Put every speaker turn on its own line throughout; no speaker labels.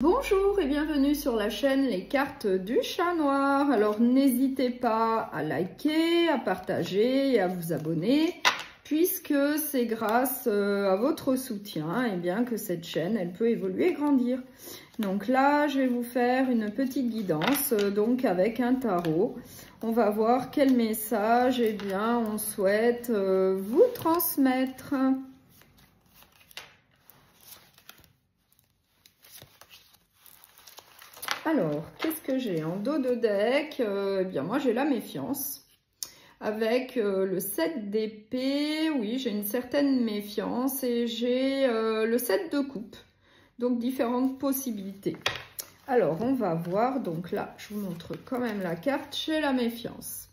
Bonjour et bienvenue sur la chaîne Les Cartes du Chat Noir. Alors n'hésitez pas à liker, à partager et à vous abonner puisque c'est grâce à votre soutien que cette chaîne elle peut évoluer et grandir. Donc là je vais vous faire une petite guidance donc avec un tarot. On va voir quel message on souhaite vous transmettre. Alors, qu'est-ce que j'ai en dos de deck? Moi, j'ai la méfiance. Avec le 7 d'épée, oui, j'ai une certaine méfiance. Et j'ai le 7 de coupe. Donc, différentes possibilités. Alors, on va voir. Donc là, je vous montre quand même la carte. J'ai la méfiance.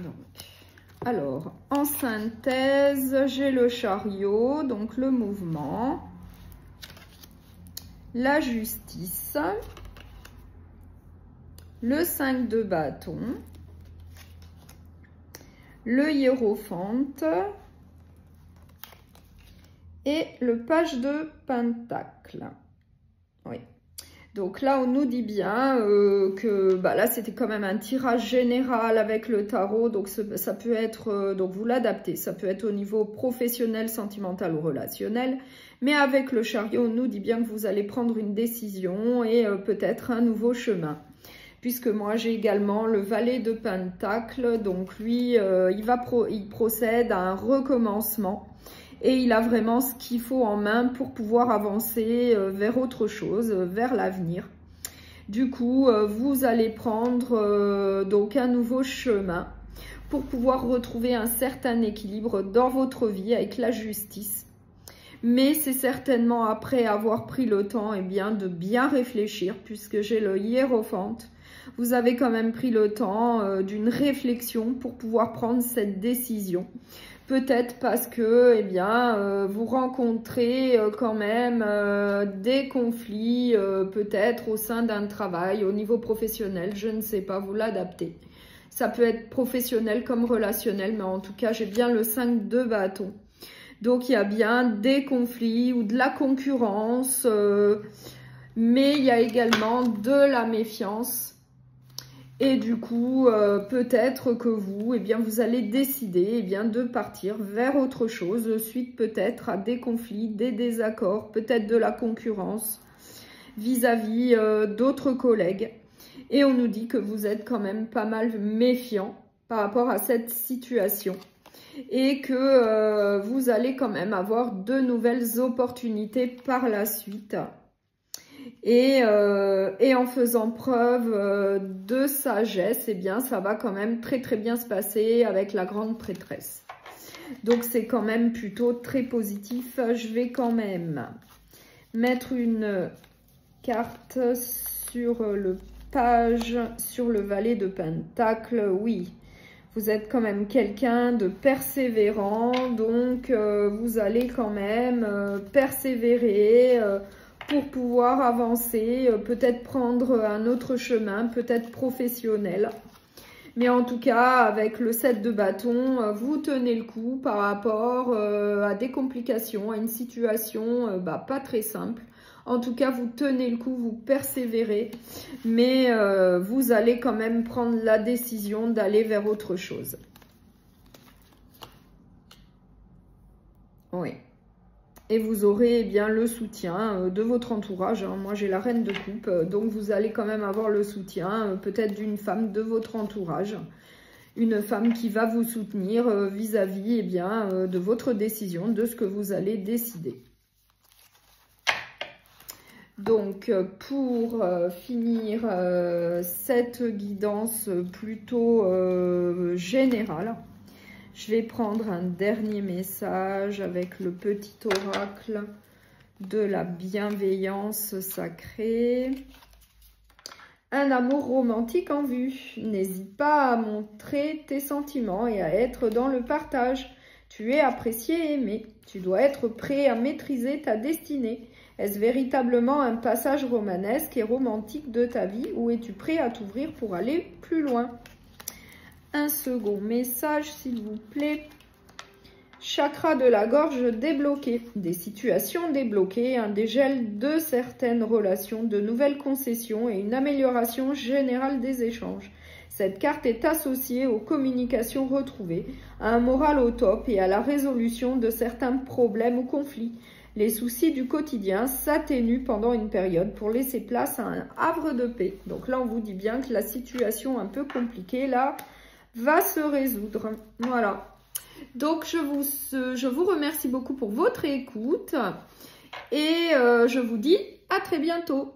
Donc, alors, en synthèse, j'ai le chariot, donc le mouvement. La justice, le 5 de bâton, le hiérophante et le page de pentacle. Oui. Donc là, on nous dit bien que là, c'était quand même un tirage général avec le tarot. Donc ça peut être, donc vous l'adaptez, ça peut être au niveau professionnel, sentimental ou relationnel. Mais avec le chariot, on nous dit bien que vous allez prendre une décision et peut-être un nouveau chemin. Puisque moi, j'ai également le valet de pentacle. Donc lui, il procède à un recommencement. Et il a vraiment ce qu'il faut en main pour pouvoir avancer vers autre chose, vers l'avenir. Du coup, vous allez prendre donc un nouveau chemin pour pouvoir retrouver un certain équilibre dans votre vie avec la justice. Mais c'est certainement après avoir pris le temps de bien réfléchir, puisque j'ai le hiérophante. Vous avez quand même pris le temps d'une réflexion pour pouvoir prendre cette décision. Peut-être parce que vous rencontrez quand même des conflits, peut-être au sein d'un travail, au niveau professionnel, je ne sais pas, vous l'adaptez. Ça peut être professionnel comme relationnel, mais en tout cas, j'ai bien le 5 de bâton. Donc, il y a bien des conflits ou de la concurrence, mais il y a également de la méfiance. Et du coup, peut-être que vous, vous allez décider de partir vers autre chose, suite peut-être à des conflits, des désaccords, peut-être de la concurrence vis-à-vis d'autres collègues. Et on nous dit que vous êtes quand même pas mal méfiant par rapport à cette situation. Et que vous allez quand même avoir de nouvelles opportunités par la suite. Et en faisant preuve de sagesse, ça va quand même très très bien se passer avec la grande prêtresse. Donc c'est quand même plutôt très positif. Je vais quand même mettre une carte sur le page, sur le valet de pentacle. Oui, vous êtes quand même quelqu'un de persévérant, donc vous allez quand même persévérer pour pouvoir avancer, peut-être prendre un autre chemin, peut-être professionnel. Mais en tout cas, avec le 7 de bâton, vous tenez le coup par rapport à des complications, à une situation pas très simple. En tout cas, vous tenez le coup, vous persévérez, mais vous allez quand même prendre la décision d'aller vers autre chose. Oui. Et vous aurez le soutien de votre entourage. Moi, j'ai la reine de coupe, donc vous allez quand même avoir le soutien peut-être d'une femme de votre entourage. Une femme qui va vous soutenir vis-à-vis de votre décision, de ce que vous allez décider. Donc, pour finir cette guidance plutôt générale, je vais prendre un dernier message avec le petit oracle de la bienveillance sacrée. Un amour romantique en vue. N'hésite pas à montrer tes sentiments et à être dans le partage. Tu es apprécié et aimé. Tu dois être prêt à maîtriser ta destinée. Est-ce véritablement un passage romanesque et romantique de ta vie ou es-tu prêt à t'ouvrir pour aller plus loin? Un second message, s'il vous plaît. chakra de la gorge débloqué, des situations débloquées, un dégel de certaines relations, de nouvelles concessions et une amélioration générale des échanges. Cette carte est associée aux communications retrouvées, à un moral au top et à la résolution de certains problèmes ou conflits. Les soucis du quotidien s'atténuent pendant une période pour laisser place à un havre de paix. Donc là, on vous dit bien que la situation un peu compliquée, là, va se résoudre. Voilà. Donc, je vous remercie beaucoup pour votre écoute et je vous dis à très bientôt.